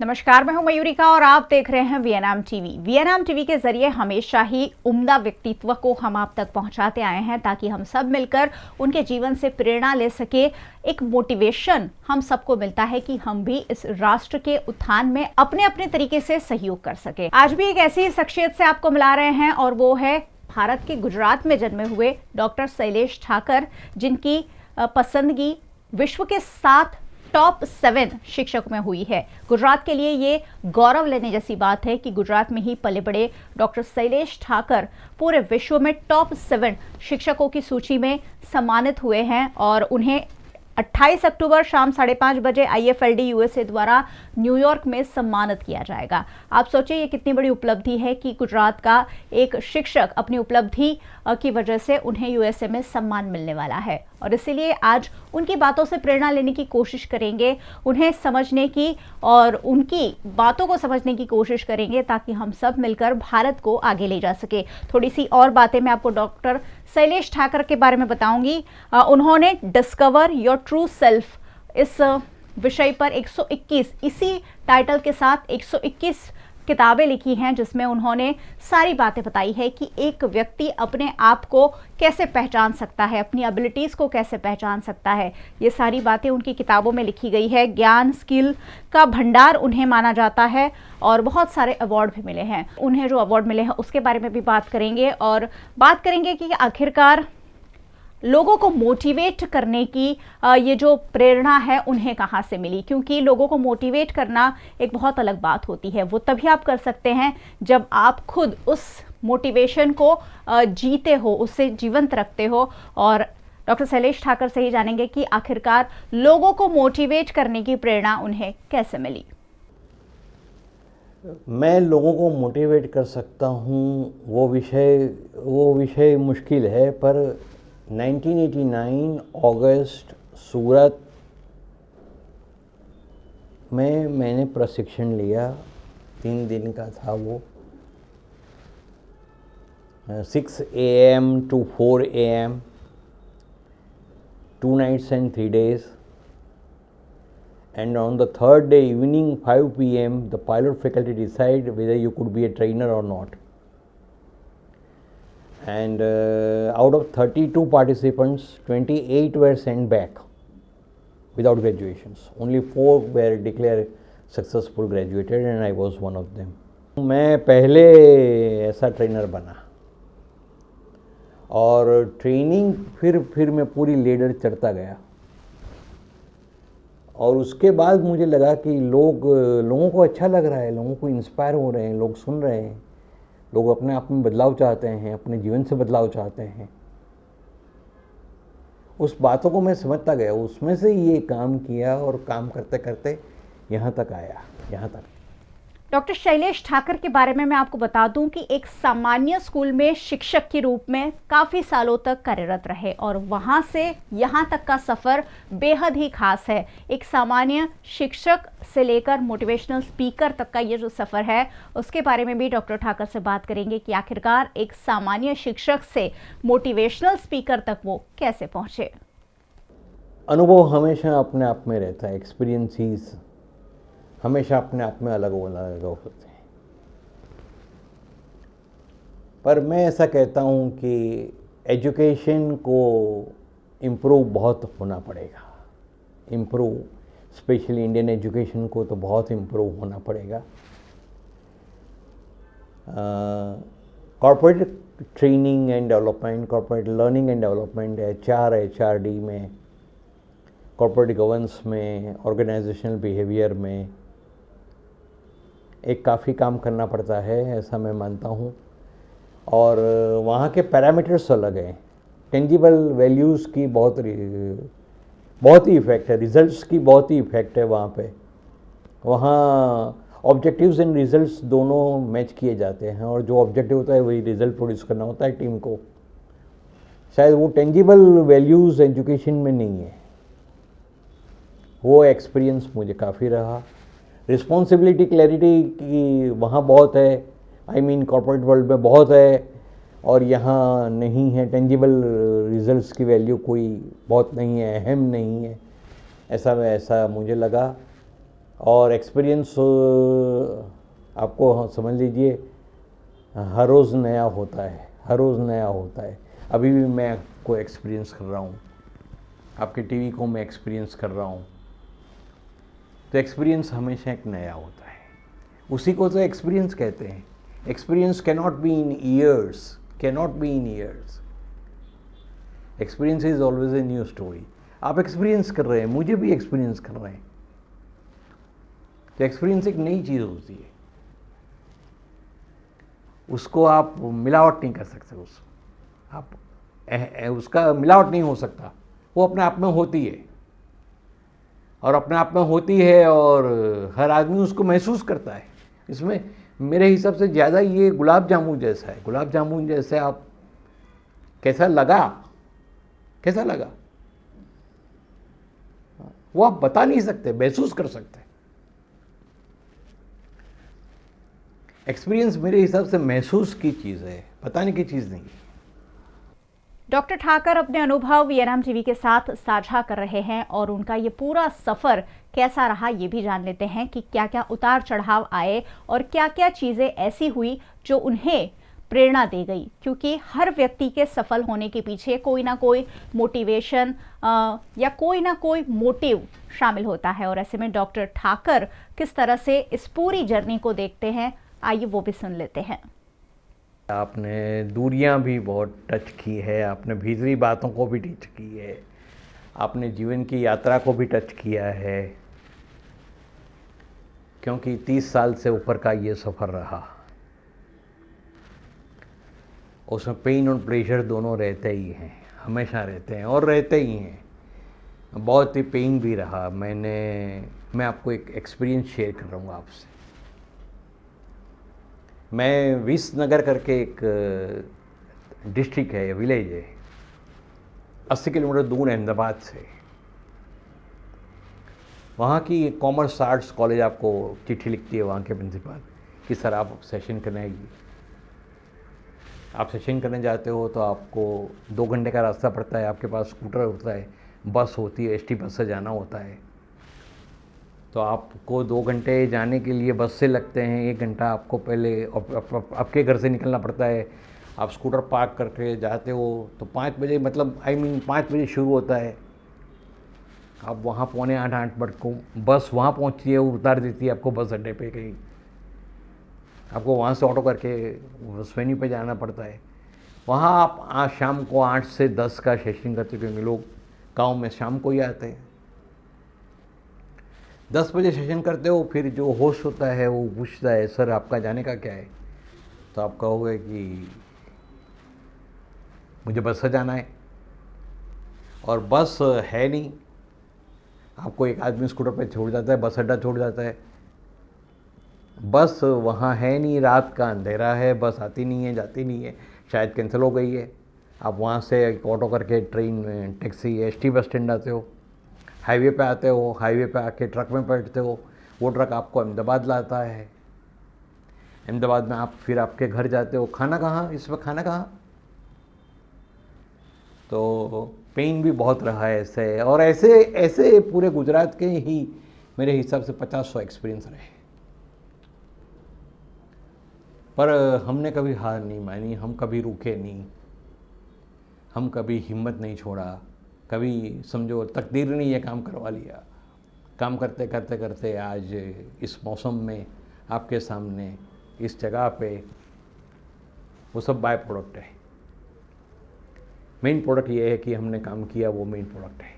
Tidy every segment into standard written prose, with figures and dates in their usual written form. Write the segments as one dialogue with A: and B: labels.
A: नमस्कार, मैं हूं मयूरिका और आप देख रहे हैं वीएनएम टीवी। वीएनएम टीवी के जरिए हमेशा ही उम्दा व्यक्तित्व को हम आप तक पहुंचाते आए हैं ताकि हम सब मिलकर उनके जीवन से प्रेरणा ले सके। एक मोटिवेशन हम सबको मिलता है कि हम भी इस राष्ट्र के उत्थान में अपने अपने तरीके से सहयोग कर सके। आज भी एक ऐसी शख्सियत से आपको मिला रहे हैं और वो है भारत के गुजरात में जन्मे हुए डॉक्टर शैलेश ठाकर, जिनकी पसंदगी विश्व के 7 टॉप 7 शिक्षक में हुई है। गुजरात के लिए ये गौरव लेने जैसी बात है कि गुजरात में ही पले बड़े डॉक्टर शैलेश ठाकर पूरे विश्व में टॉप 7 शिक्षकों की सूची में सम्मानित हुए हैं और उन्हें 28 अक्टूबर शाम 5:30 बजे IFLD USA द्वारा न्यूयॉर्क में सम्मानित किया जाएगा। आप सोचिए ये कितनी बड़ी उपलब्धि है कि गुजरात का एक शिक्षक अपनी उपलब्धि की वजह से उन्हें USA में सम्मान मिलने वाला है। और इसीलिए आज उनकी बातों से प्रेरणा लेने की कोशिश करेंगे, उन्हें समझने की और उनकी बातों को समझने की कोशिश करेंगे ताकि हम सब मिलकर भारत को आगे ले जा सके। थोड़ी सी और बातें मैं आपको डॉक्टर शैलेश ठाकर के बारे में बताऊंगी। उन्होंने डिस्कवर योर ट्रू सेल्फ इस विषय पर 121 इसी टाइटल के साथ 121 किताबें लिखी हैं, जिसमें उन्होंने सारी बातें बताई है कि एक व्यक्ति अपने आप को कैसे पहचान सकता है, अपनी एबिलिटीज़ को कैसे पहचान सकता है। ये सारी बातें उनकी किताबों में लिखी गई है। ज्ञान स्किल का भंडार उन्हें माना जाता है और बहुत सारे अवार्ड भी मिले हैं। उन्हें जो अवार्ड मिले हैं उसके बारे में भी बात करेंगे और बात करेंगे कि आखिरकार लोगों को मोटिवेट करने की ये जो प्रेरणा है उन्हें कहाँ से मिली, क्योंकि लोगों को मोटिवेट करना एक बहुत अलग बात होती है। वो तभी आप कर सकते हैं जब आप खुद उस मोटिवेशन को जीते हो, उससे जीवंत रखते हो। और डॉक्टर शैलेश ठाकर से ही जानेंगे कि आखिरकार लोगों को मोटिवेट करने की प्रेरणा उन्हें कैसे मिली।
B: मैं लोगों को मोटिवेट कर सकता हूँ वो विषय मुश्किल है, पर 1989 अगस्त सूरत में मैंने प्रशिक्षण लिया। 3 दिन का था वो। 6 AM to 4 AM, 2 nights and 3 days. And on the third day evening 5 PM the pilot faculty decide whether you could be a trainer or not. And out of 32 participants, 28 were sent back without graduations. Only 4 were declared successful graduated and I was one of them. मैं पहले ऐसा trainer बना और training फिर मैं पूरी ladder चढ़ता गया। और उसके बाद मुझे लगा कि लोगों को अच्छा लग रहा है, लोगों को इंस्पायर हो रहे हैं, लोग सुन रहे हैं, लोग अपने आप में बदलाव चाहते हैं, अपने जीवन से बदलाव चाहते हैं। उस बातों को मैं समझता गया, उसमें से ये काम किया और काम करते करते यहाँ तक आया, यहाँ तक।
A: डॉक्टर शैलेश ठाकर के बारे में मैं आपको बता दूं कि एक सामान्य स्कूल में शिक्षक के रूप में काफ़ी सालों तक कार्यरत रहे और वहां से यहां तक का सफ़र बेहद ही खास है। एक सामान्य शिक्षक से लेकर मोटिवेशनल स्पीकर तक का ये जो सफ़र है उसके बारे में भी डॉक्टर ठाकर से बात करेंगे कि आखिरकार एक सामान्य शिक्षक से मोटिवेशनल स्पीकर तक वो कैसे पहुँचे।
B: अनुभव हमेशा अपने आप में रहता है, एक्सपीरियंसेस हमेशा अपने आप में अलग होते हैं। पर मैं ऐसा कहता हूँ कि एजुकेशन को इम्प्रूव बहुत होना पड़ेगा। इम्प्रूव स्पेशली इंडियन एजुकेशन को तो बहुत इम्प्रूव होना पड़ेगा। Corporate training and development, corporate learning and development, HRD में, कॉर्पोरेट गवर्नेंस में, ऑर्गेनाइजेशनल बिहेवियर में एक काफ़ी काम करना पड़ता है, ऐसा मैं मानता हूँ। और वहाँ के पैरामीटर्स अलग हैं। टेंजिबल वैल्यूज़ की बहुत ही इफ़ेक्ट है, रिज़ल्ट्स की बहुत ही इफ़ेक्ट है वहाँ पे। वहाँ ऑब्जेक्टिव्स एंड रिज़ल्ट्स दोनों मैच किए जाते हैं और जो ऑब्जेक्टिव होता है वही रिज़ल्ट प्रोड्यूस करना होता है टीम को। शायद वो टेंजिबल वैल्यूज़ एजुकेशन में नहीं है। वो एक्सपीरियंस मुझे काफ़ी रहा। रिस्पॉन्सिबिलिटी क्लैरिटी की वहाँ बहुत है, कॉर्पोरेट वर्ल्ड में बहुत है और यहाँ नहीं है। टेंजिबल रिजल्ट्स की वैल्यू कोई बहुत नहीं है, अहम नहीं है, ऐसा मुझे लगा। और एक्सपीरियंस आपको समझ लीजिए हर रोज़ नया होता है, हर रोज़ नया होता है। अभी भी मैं आपको एक्सपीरियंस कर रहा हूँ, आपके टीवी को मैं एक्सपीरियंस कर रहा हूँ। तो एक्सपीरियंस हमेशा एक नया होता है, उसी को तो एक्सपीरियंस कहते हैं। Experience cannot be in years, cannot be in years. Experience is always a new story. आप एक्सपीरियंस कर रहे हैं, मुझे भी एक्सपीरियंस कर रहे हैं। तो एक्सपीरियंस एक नई चीज़ होती है, उसको आप मिलावट नहीं कर सकते। आप उसका मिलावट नहीं हो सकता, वो अपने आप में होती है, और अपने आप में होती है और हर आदमी उसको महसूस करता है। इसमें मेरे हिसाब से ज़्यादा ये गुलाब जामुन जैसा है। गुलाब जामुन जैसे आप कैसा लगा, कैसा लगा वो आप बता नहीं सकते, महसूस कर सकते। एक्सपीरियंस मेरे हिसाब से महसूस की चीज़ है, बताने की चीज़ नहीं है।
A: डॉक्टर ठाकर अपने अनुभव वीएनएम टीवी के साथ साझा कर रहे हैं और उनका ये पूरा सफर कैसा रहा ये भी जान लेते हैं कि क्या क्या उतार चढ़ाव आए और क्या क्या चीजें ऐसी हुई जो उन्हें प्रेरणा दे गई, क्योंकि हर व्यक्ति के सफल होने के पीछे कोई ना कोई मोटिवेशन या कोई ना कोई मोटिव शामिल होता है। और ऐसे में डॉक्टर ठाकर किस तरह से इस पूरी जर्नी को देखते हैं, आइए वो भी सुन लेते हैं।
B: आपने दूरियां भी बहुत टच की है, आपने भीतरी बातों को भी टच की है, आपने जीवन की यात्रा को भी टच किया है, क्योंकि 30 साल से ऊपर का ये सफ़र रहा। उसमें पेन और प्लेजर दोनों रहते ही हैं, हमेशा रहते हैं और रहते ही हैं। बहुत ही पेन भी रहा। मैं आपको एक एक्सपीरियंस शेयर कर रहा हूँ आपसे। मैं विसनगर करके एक डिस्ट्रिक्ट है, विलेज है, 80 किलोमीटर दूर अहमदाबाद से। वहाँ की कॉमर्स आर्ट्स कॉलेज आपको चिट्ठी लिखती है, वहाँ के प्रिंसिपल, कि सर आप सेशन करने आइए। आप सेशन करने जाते हो तो आपको 2 घंटे का रास्ता पड़ता है, आपके पास स्कूटर होता है, बस होती है, एसटी बस से जाना होता है। तो आपको 2 घंटे जाने के लिए बस से लगते हैं, 1 घंटा आपको पहले आपके घर से निकलना पड़ता है। आप स्कूटर पार्क करके जाते हो तो 5 बजे, मतलब 5 बजे शुरू होता है। आप वहाँ 7:45 8 बजे को बस वहाँ पहुँचती है, उतार देती है आपको बस अड्डे पे कहीं। आपको वहाँ से ऑटो करके उस वेन्यू पे जाना पड़ता है। वहाँ आप आज शाम को 8 से 10 का सेशन करते हो, क्योंकि लोग गाँव में शाम को ही आते हैं। 10 बजे सेशन करते हो, फिर जो होस्ट होता है वो पूछता है, सर आपका जाने का क्या है? तो आप कहोगे कि मुझे बस से जाना है, और बस है नहीं। आपको एक आदमी स्कूटर पे छोड़ जाता है, बस अड्डा छोड़ जाता है। बस वहाँ है नहीं, रात का अंधेरा है, बस आती नहीं है, जाती नहीं है, शायद कैंसिल हो गई है। आप वहाँ से एक ऑटो करके, train, taxi, ST bus stand आते हो, हाईवे पे आते हो, हाईवे पे आके ट्रक में बैठते हो, वो ट्रक आपको अहमदाबाद लाता है। अहमदाबाद में आप फिर आपके घर जाते हो। खाना कहाँ, इसमें खाना कहाँ? तो पेन भी बहुत रहा है ऐसे, और ऐसे ऐसे पूरे गुजरात के ही मेरे हिसाब से 50-100 एक्सपीरियंस रहे। पर हमने कभी हार नहीं मानी, हम कभी रुके नहीं, हम कभी हिम्मत नहीं छोड़ा, कभी समझो तकदीर ने ये काम करवा लिया। काम करते करते करते आज इस मौसम में आपके सामने इस जगह पे, वो सब बाय प्रोडक्ट है। मेन प्रोडक्ट ये है कि हमने काम किया, वो मेन प्रोडक्ट है।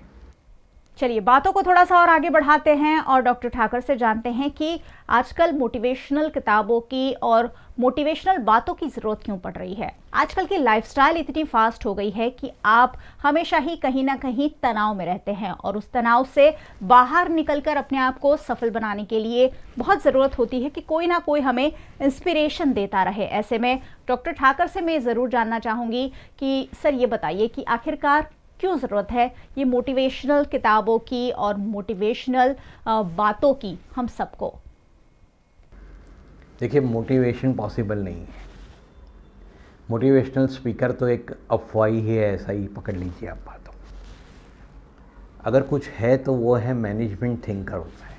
A: चलिए बातों को थोड़ा सा और आगे बढ़ाते हैं और डॉक्टर ठाकर से जानते हैं कि आजकल मोटिवेशनल किताबों की और मोटिवेशनल बातों की ज़रूरत क्यों पड़ रही है। आजकल की लाइफस्टाइल इतनी फास्ट हो गई है कि आप हमेशा ही कहीं ना कहीं तनाव में रहते हैं, और उस तनाव से बाहर निकलकर अपने आप को सफल बनाने के लिए बहुत ज़रूरत होती है कि कोई ना कोई हमें इंस्पिरेशन देता रहे। ऐसे में डॉक्टर ठाकर से मैं ज़रूर जानना चाहूँगी कि सर ये बताइए कि आखिरकार क्यों ज़रूरत है ये मोटिवेशनल किताबों की और मोटिवेशनल बातों की हम सबको।
B: देखिए, मोटिवेशन पॉसिबल नहीं है। मोटिवेशनल स्पीकर तो एक अफवाह ही है, ऐसा ही पकड़ लीजिए आप बातों। अगर कुछ है तो वो है मैनेजमेंट थिंकर होता है।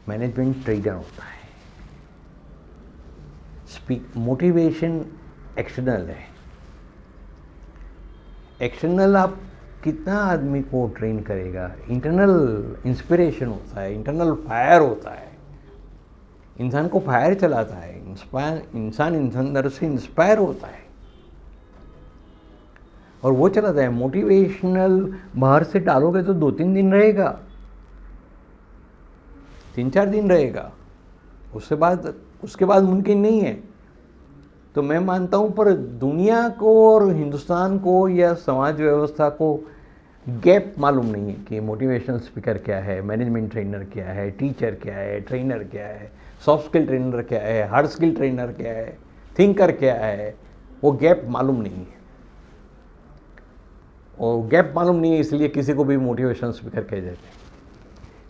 B: मैनेजमेंट ट्रेनर होता है। मोटिवेशन एक्सटर्नल है। एक्सटर्नल आप कितना आदमी को ट्रेन करेगा, इंटरनल इंस्पिरेशन होता है, इंटरनल फायर होता है, इंसान को फायर चलाता है, इंसान अंदर से इंस्पायर होता है और वो चलाता है। मोटिवेशनल बाहर से डालोगे तो 2-3 दिन रहेगा, 3-4 दिन रहेगा, उसके बाद मुमकिन नहीं है। तो मैं मानता हूँ पर दुनिया को और हिंदुस्तान को या समाज व्यवस्था को गैप मालूम नहीं है कि मोटिवेशनल स्पीकर क्या है, मैनेजमेंट ट्रेनर क्या है, टीचर क्या है, ट्रेनर क्या है, सॉफ्ट स्किल ट्रेनर क्या है, हार्ड स्किल ट्रेनर क्या है, थिंकर क्या है, वो गैप मालूम नहीं है। और गैप मालूम नहीं है इसलिए किसी को भी मोटिवेशनल स्पीकर कह देते हैं,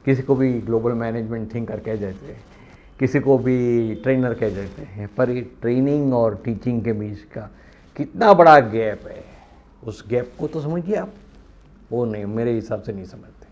B: किसी को भी ग्लोबल मैनेजमेंट थिंकर कह देते हैं, किसी को भी ट्रेनर कह देते हैं। पर ये ट्रेनिंग और टीचिंग के बीच का कितना बड़ा गैप है, उस गैप को तो समझिए आप। वो नहीं, मेरे हिसाब से नहीं समझते।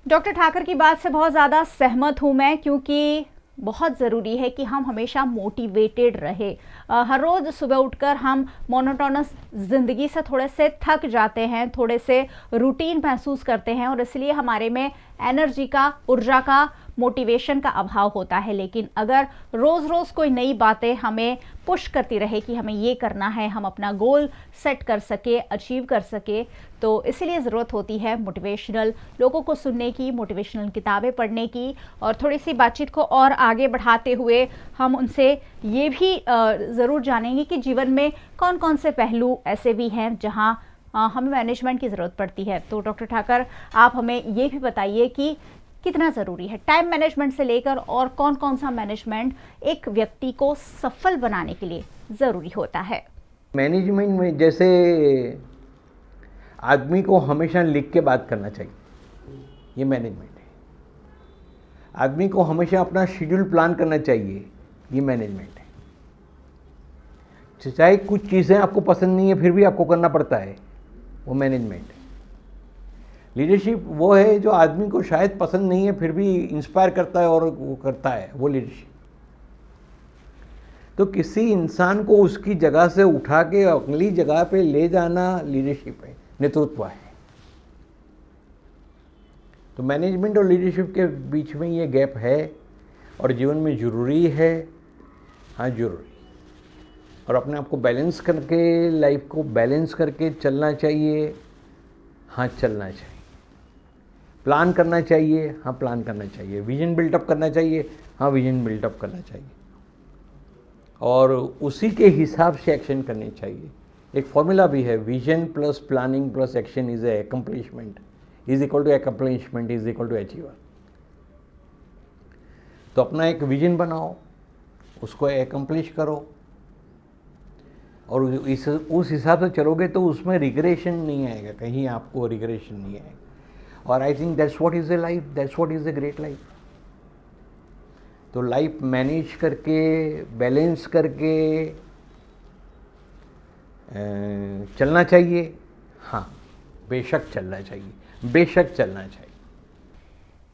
A: डॉक्टर ठाकर की बात से बहुत ज़्यादा सहमत हूँ मैं, क्योंकि बहुत ज़रूरी है कि हम हमेशा मोटिवेटेड रहे। हर रोज़ सुबह उठकर हम मोनोटोनस ज़िंदगी से थोड़े से थक जाते हैं, थोड़े से रूटीन महसूस करते हैं और इसलिए हमारे में एनर्जी का, ऊर्जा का, मोटिवेशन का अभाव होता है। लेकिन अगर रोज़ रोज़ कोई नई बातें हमें पुश करती रहे कि हमें ये करना है, हम अपना गोल सेट कर सके, अचीव कर सके, तो इसीलिए ज़रूरत होती है मोटिवेशनल लोगों को सुनने की, मोटिवेशनल किताबें पढ़ने की। और थोड़ी सी बातचीत को और आगे बढ़ाते हुए हम उनसे ये भी ज़रूर जानेंगे कि जीवन में कौन कौन से पहलू ऐसे भी हैं जहाँ हमें मैनेजमेंट की ज़रूरत पड़ती है। तो डॉक्टर ठाकर, आप हमें ये भी बताइए कि कितना ज़रूरी है टाइम मैनेजमेंट से लेकर और कौन कौन सा मैनेजमेंट एक व्यक्ति को सफल बनाने के लिए ज़रूरी होता है।
B: मैनेजमेंट में जैसे आदमी को हमेशा लिख के बात करना चाहिए, ये मैनेजमेंट है। आदमी को हमेशा अपना शेड्यूल प्लान करना चाहिए, ये मैनेजमेंट है। चाहे कुछ चीज़ें आपको पसंद नहीं है फिर भी आपको करना पड़ता है, वो मैनेजमेंट है। लीडरशिप वो है जो आदमी को शायद पसंद नहीं है फिर भी इंस्पायर करता है और वो करता है, वो लीडरशिप। तो किसी इंसान को उसकी जगह से उठा के अगली जगह पे ले जाना लीडरशिप है, नेतृत्व है। तो मैनेजमेंट और लीडरशिप के बीच में ये गैप है और जीवन में ज़रूरी है, हाँ ज़रूरी। और अपने आप को बैलेंस करके, लाइफ को बैलेंस करके चलना चाहिए, हाँ चलना चाहिए। प्लान करना चाहिए, हाँ प्लान करना चाहिए। विजन बिल्टअप करना चाहिए, हाँ विजन बिल्टअप करना चाहिए। और उसी के हिसाब से एक्शन करने चाहिए। एक फॉर्मूला भी है, vision plus planning plus action is a accomplishment is equal to accomplishment is equal to achiever. तो अपना एक विजन बनाओ, उसको अकम्प्लिश करो और उस हिसाब से चलोगे तो उसमें रिग्रेशन नहीं आएगा, कहीं आपको रिग्रेशन नहीं आएगा। और I think that's what is a life, that's what is a great life. तो लाइफ मैनेज करके, बैलेंस करके चलना चाहिए, हाँ बेशक चलना चाहिए, बेशक चलना चाहिए।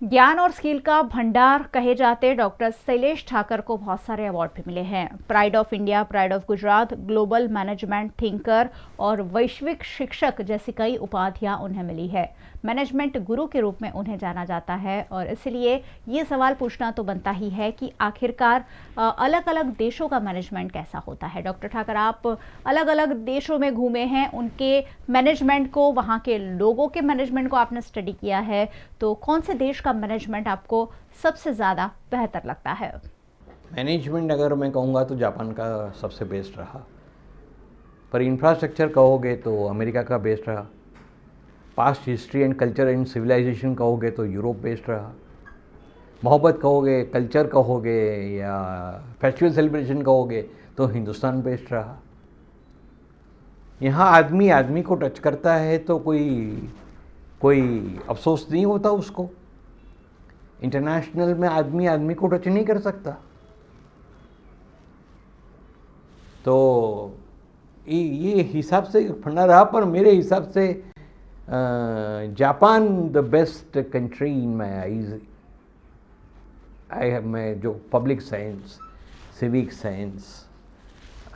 A: ज्ञान और स्किल का भंडार कहे जाते डॉक्टर शैलेश ठाकर को बहुत सारे अवार्ड भी मिले हैं। Pride of India, pride of Gujarat, global management thinker और वैश्विक शिक्षक जैसी कई उपाधियां उन्हें मिली है। मैनेजमेंट गुरु के रूप में उन्हें जाना जाता है और इसलिए ये सवाल पूछना तो बनता ही है कि आखिरकार अलग अलग देशों का मैनेजमेंट कैसा होता है। डॉक्टर ठाकर, आप अलग अलग देशों में घूमे हैं, उनके मैनेजमेंट को, वहाँ के लोगों के मैनेजमेंट को आपने स्टडी किया है, तो कौन से देश का मैनेजमेंट आपको सबसे ज़्यादा बेहतर लगता है?
B: मैनेजमेंट अगर मैं कहूँगा तो जापान का सबसे बेस्ट रहा, पर इंफ्रास्ट्रक्चर कहोगे तो अमेरिका का बेस्ट रहा, past history and culture and civilization कहोगे तो यूरोप बेस्ट रहा, मोहब्बत कहोगे, कल्चर कहोगे या फेस्टिवल सेलिब्रेशन कहोगे तो हिंदुस्तान बेस्ट रहा। यहाँ आदमी आदमी को टच करता है तो कोई अफसोस नहीं होता उसको। इंटरनेशनल में आदमी आदमी को टच नहीं कर सकता। तो ये हिसाब से फंडा रहा, पर मेरे हिसाब से Japan the best country in my eyes मैं जो public science, civic science,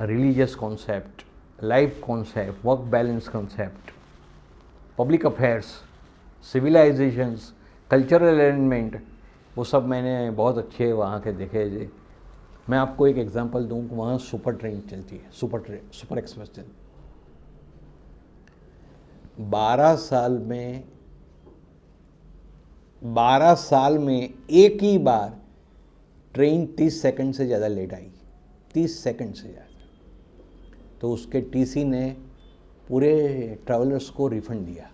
B: religious concept, life concept, work balance concept, public affairs, civilizations, cultural arrangement, वो सब मैंने बहुत अच्छे वहाँ के देखे थे। मैं आपको एक एग्जांपल दूँ कि वहाँ सुपर ट्रेन चलती है, सुपर एक्सप्रेस चलती है। 12 साल में एक ही बार ट्रेन 30 सेकंड से ज़्यादा लेट आई, 30 सेकंड से ज़्यादा, तो उसके टीसी ने पूरे ट्रैवलर्स को रिफंड दिया।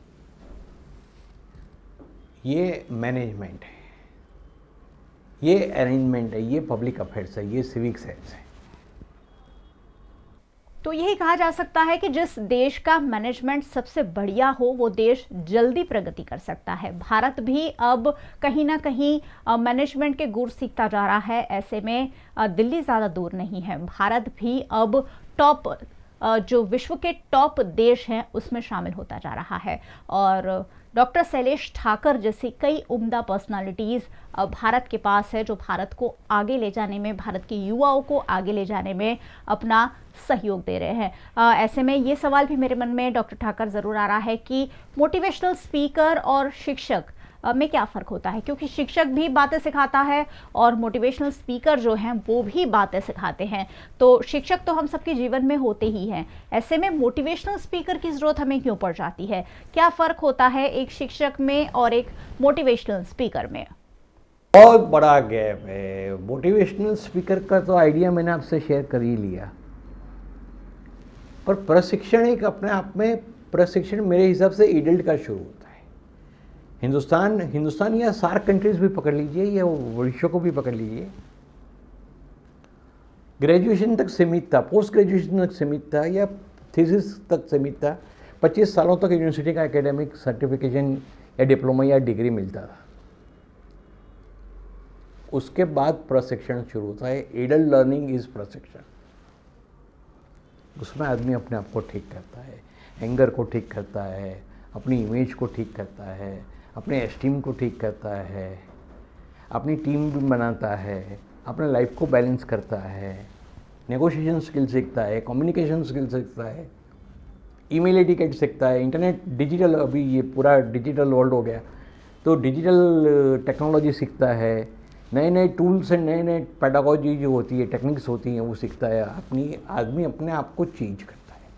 B: ये मैनेजमेंट है, ये अरेंजमेंट है, ये पब्लिक अफेयर्स है, ये सिविक साइंस है।
A: तो यही कहा जा सकता है कि जिस देश का मैनेजमेंट सबसे बढ़िया हो वो देश जल्दी प्रगति कर सकता है। भारत भी अब कहीं ना कहीं मैनेजमेंट के गुर सीखता जा रहा है। ऐसे में दिल्ली ज़्यादा दूर नहीं है, भारत भी अब टॉप जो विश्व के टॉप देश हैं उसमें शामिल होता जा रहा है। और डॉक्टर शैलेश ठाकर जैसी कई उम्दा पर्सनालिटीज़ भारत के पास है जो भारत को आगे ले जाने में, भारत के युवाओं को आगे ले जाने में अपना सहयोग दे रहे हैं। ऐसे में ये सवाल भी मेरे मन में डॉक्टर ठाकर ज़रूर आ रहा है कि मोटिवेशनल स्पीकर और शिक्षक में क्या फ़र्क होता है, क्योंकि शिक्षक भी बातें सिखाता है और मोटिवेशनल स्पीकर जो हैं वो भी बातें सिखाते हैं। तो शिक्षक तो हम सबके जीवन में होते ही हैं, ऐसे में मोटिवेशनल स्पीकर की ज़रूरत हमें क्यों पड़ जाती है? क्या फ़र्क होता है एक शिक्षक में और एक मोटिवेशनल स्पीकर में?
B: बहुत बड़ा गैप है। मोटिवेशनल स्पीकर का तो आइडिया मैंने आपसे शेयर कर ही लिया, पर प्रशिक्षण एक अपने आप में, प्रशिक्षण मेरे हिसाब से एडल्ट का शुरू होता है। हिंदुस्तान या सार्क कंट्रीज भी पकड़ लीजिए या विश्व को भी पकड़ लीजिए, ग्रेजुएशन तक सीमित था, पोस्ट ग्रेजुएशन तक सीमित था या थीसिस तक सीमित था। 25 सालों तक यूनिवर्सिटी का एकेडमिक सर्टिफिकेशन या डिप्लोमा या डिग्री मिलता था। उसके बाद प्रशिक्षण शुरू होता है। एडल्ट लर्निंग इज प्रशिक्षण। उसमें आदमी अपने आप को ठीक करता है, एंगर को ठीक करता है, अपनी इमेज को ठीक करता है, अपने एस्टीम को ठीक करता है, अपनी टीम भी बनाता है, अपने लाइफ को बैलेंस करता है, नेगोशिएशन स्किल सीखता है, कम्युनिकेशन स्किल सीखता है, ईमेल एटिकेट सीखता है। इंटरनेट डिजिटल, अभी ये पूरा डिजिटल वर्ल्ड हो गया, तो डिजिटल टेक्नोलॉजी सीखता है, नए नए टूल्स एंड नए नए पेडागोजी जो होती है, टेक्निक्स होती हैं, वो सीखता है। आदमी अपने आप को चेंज करता है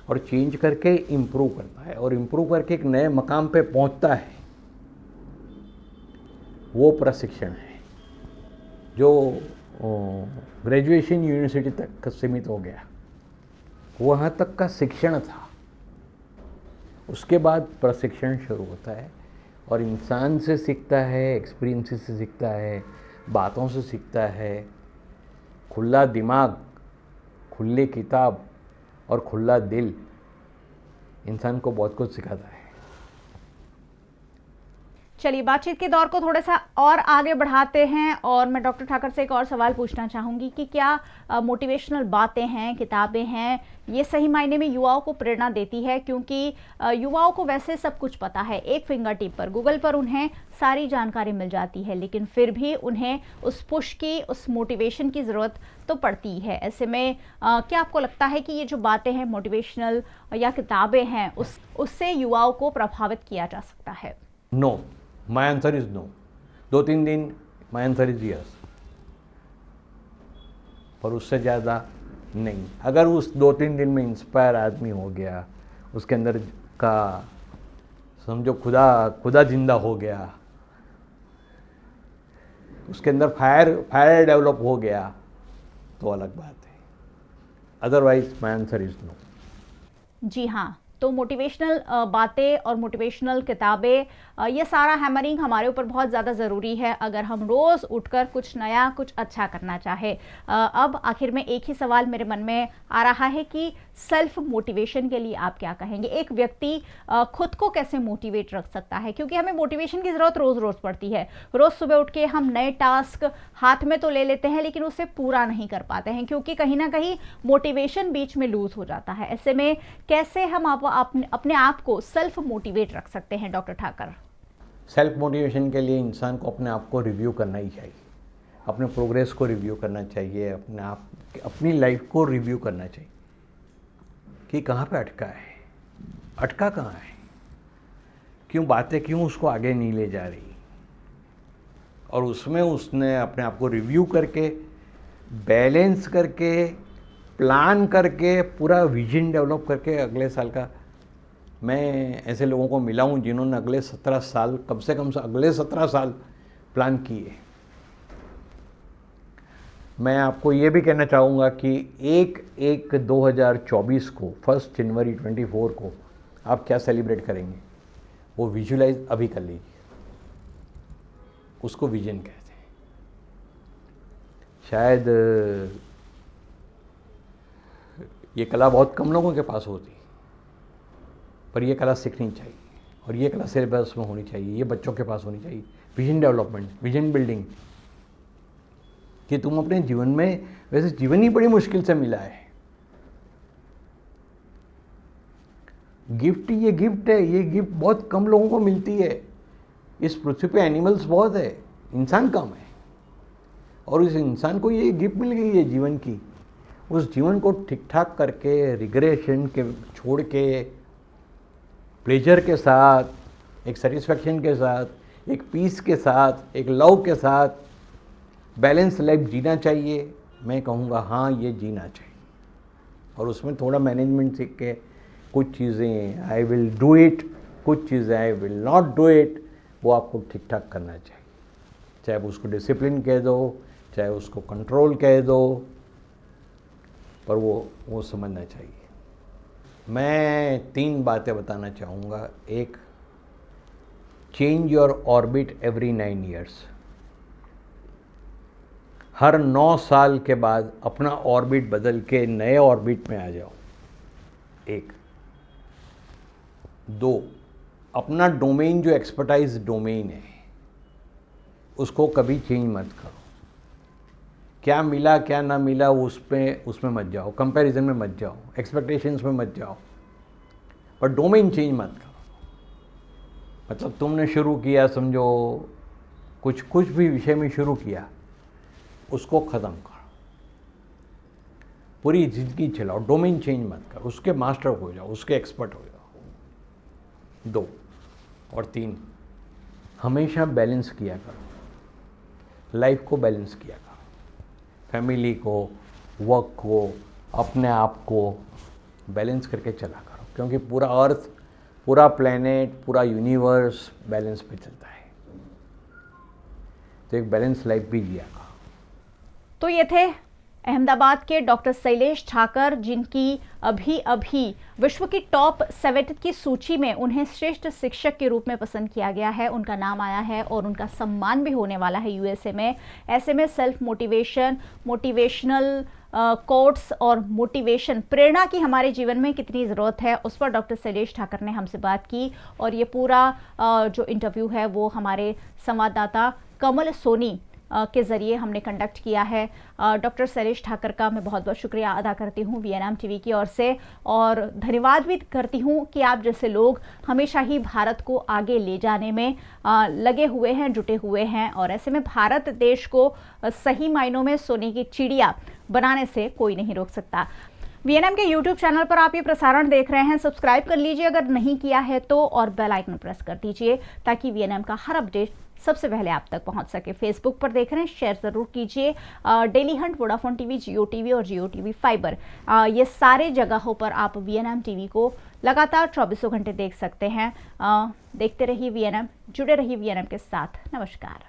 B: और चेंज करके इम्प्रूव करता है और इम्प्रूव करके एक नए मकाम पे पहुंचता है। वो प्रशिक्षण है जो ग्रेजुएशन यूनिवर्सिटी तक सीमित हो गया, वहाँ तक का शिक्षण था। उसके बाद प्रशिक्षण शुरू होता है और इंसान से सीखता है, एक्सपीरियंसेस से सीखता है, बातों से सीखता है। खुला दिमाग, खुली किताब और खुला दिल इंसान को बहुत कुछ सिखाता है।
A: चलिए बातचीत के दौर को थोड़ा सा और आगे बढ़ाते हैं और मैं डॉक्टर ठाकर से एक और सवाल पूछना चाहूँगी कि क्या मोटिवेशनल बातें हैं, किताबें हैं, ये सही मायने में युवाओं को प्रेरणा देती है? क्योंकि युवाओं को वैसे सब कुछ पता है, एक फिंगर टिप पर गूगल पर उन्हें सारी जानकारी मिल जाती है, लेकिन फिर भी उन्हें उस पुश की, उस मोटिवेशन की ज़रूरत तो पड़ती है। ऐसे में क्या आपको लगता है कि ये जो बातें हैं, मोटिवेशनल या किताबें हैं, उससे युवाओं को प्रभावित किया जा सकता है?
B: No, my answer is no. 2-3 दिन माई आंसर इज यस, पर उससे ज़्यादा नहीं। अगर उस 2-3 दिन में इंस्पायर आदमी हो गया, उसके अंदर का समझो खुदा जिंदा हो गया, उसके अंदर फायर डेवलप हो गया, तो अलग बात है। Otherwise my answer is no.
A: जी हाँ, तो मोटिवेशनल बातें और मोटिवेशनल किताबें, ये सारा हैमरिंग हमारे ऊपर बहुत ज़्यादा ज़रूरी है अगर हम रोज़ उठकर कुछ नया, कुछ अच्छा करना चाहे। अब आखिर में एक ही सवाल मेरे मन में आ रहा है कि सेल्फ मोटिवेशन के लिए आप क्या कहेंगे? एक व्यक्ति खुद को कैसे मोटिवेट रख सकता है? क्योंकि हमें मोटिवेशन की ज़रूरत रोज़ पड़ती है। रोज़ सुबह उठ के हम नए टास्क हाथ में तो ले लेते हैं, लेकिन उसे पूरा नहीं कर पाते हैं क्योंकि कहीं ना कहीं मोटिवेशन बीच में लूज़ हो जाता है। ऐसे में कैसे हम अपने आप को सेल्फ मोटिवेट रख सकते हैं डॉक्टर ठाकर?
B: सेल्फ मोटिवेशन के लिए इंसान को अपने आप को रिव्यू करना ही चाहिए, अपने प्रोग्रेस को रिव्यू करना चाहिए, अपनी लाइफ को रिव्यू करना चाहिए कि कहाँ पे अटका है, अटका कहाँ है, क्यों उसको आगे नहीं ले जा रही, और उसमें उसने अपने आप को रिव्यू करके, बैलेंस करके, प्लान करके, पूरा विजन डेवलप करके अगले साल का। मैं ऐसे लोगों को मिला हूँ जिन्होंने अगले 17 साल, कम से कम अगले 17 साल प्लान किए। मैं आपको ये भी कहना चाहूँगा कि 1/1/2024 को 1 जनवरी 24 को आप क्या सेलिब्रेट करेंगे, वो विजुलाइज अभी कर लीजिए। उसको विजन कहते हैं। शायद ये कला बहुत कम लोगों के पास होती, पर ये कला सीखनी चाहिए, और ये कला सिलेबस में होनी चाहिए, ये बच्चों के पास होनी चाहिए। विजन डेवलपमेंट, विजन बिल्डिंग, कि तुम अपने जीवन में, वैसे जीवन ही बड़ी मुश्किल से मिला है, गिफ्ट, ये गिफ्ट है, ये गिफ्ट बहुत कम लोगों को मिलती है। इस पृथ्वी पे एनिमल्स बहुत है, इंसान कम है, और इस इंसान को ये गिफ्ट मिल गई है जीवन की। उस जीवन को ठीक ठाक करके, रिग्रेशन के छोड़ के, प्लेजर के साथ, एक सेटिस्फैक्शन के साथ, एक पीस के साथ, एक लव के साथ बैलेंस लाइफ जीना चाहिए। मैं कहूँगा हाँ, ये जीना चाहिए, और उसमें थोड़ा मैनेजमेंट सीख के, कुछ चीज़ें आई विल डू इट, कुछ चीज़ें I will not do it, वो आपको ठीक ठाक करना चाहिए। चाहे उसको डिसिप्लिन कह दो, चाहे उसको कंट्रोल कह दो, पर वो समझना चाहिए। मैं 3 बातें बताना चाहूँगा। एक, change your orbit every 9 years. हर 9 साल के बाद अपना ऑर्बिट बदल के नए ऑर्बिट में आ जाओ। 1, 2, अपना डोमेन, जो एक्सपर्टाइज डोमेन है, उसको कभी चेंज मत करो। क्या मिला क्या ना मिला उसमें मत जाओ, कंपैरिजन में मत जाओ, एक्सपेक्टेशंस में मत जाओ, पर डोमेन चेंज मत करो। मतलब तुमने शुरू किया, समझो कुछ भी विषय में शुरू किया, उसको ख़त्म करो, पूरी ज़िंदगी चलाओ, डोमेन चेंज मत करो, उसके मास्टर हो जाओ, उसके एक्सपर्ट हो जाओ। 2 और 3, हमेशा बैलेंस किया करो, लाइफ को बैलेंस किया करो, फैमिली को, वर्क को, अपने आप को बैलेंस करके चला करो, क्योंकि पूरा अर्थ, पूरा प्लेनेट, पूरा यूनिवर्स बैलेंस पे चलता है। तो एक बैलेंस लाइफ भी जिया करो।
A: तो ये थे अहमदाबाद के डॉक्टर शैलेश ठाकर, जिनकी अभी विश्व की टॉप 7 की सूची में उन्हें श्रेष्ठ शिक्षक के रूप में पसंद किया गया है। उनका नाम आया है और उनका सम्मान भी होने वाला है यूएसए में। ऐसे में सेल्फ मोटिवेशन, मोटिवेशनल कोट्स और मोटिवेशन, प्रेरणा की हमारे जीवन में कितनी ज़रूरत है, उस पर डॉक्टर शैलेश ठाकर ने हमसे बात की। और ये पूरा जो इंटरव्यू है वो हमारे संवाददाता कमल सोनी के ज़रिए हमने कंडक्ट किया है। डॉक्टर शैलेश ठाकर का मैं बहुत बहुत शुक्रिया अदा करती हूँ वीएनएम टीवी की ओर से, और धन्यवाद भी करती हूँ कि आप जैसे लोग हमेशा ही भारत को आगे ले जाने में लगे हुए हैं, जुटे हुए हैं, और ऐसे में भारत देश को सही मायनों में सोने की चिड़िया बनाने से कोई नहीं रोक सकता। वीएनएम के यूट्यूब चैनल पर आप ये प्रसारण देख रहे हैं, सब्सक्राइब कर लीजिए अगर नहीं किया है तो, और बेल आइकन प्रेस कर दीजिए ताकि वीएनएम का हर अपडेट सबसे पहले आप तक पहुंच सके। फेसबुक पर देख रहे हैं, शेयर जरूर कीजिए। डेली हंट, वोडाफोन टीवी, जियो टीवी और जियो टीवी फाइबर, ये सारे जगहों पर आप वीएनएम टीवी को लगातार 24 घंटे देख सकते हैं। देखते रहिए वीएनएम, जुड़े रहिए वीएनएम के साथ। नमस्कार।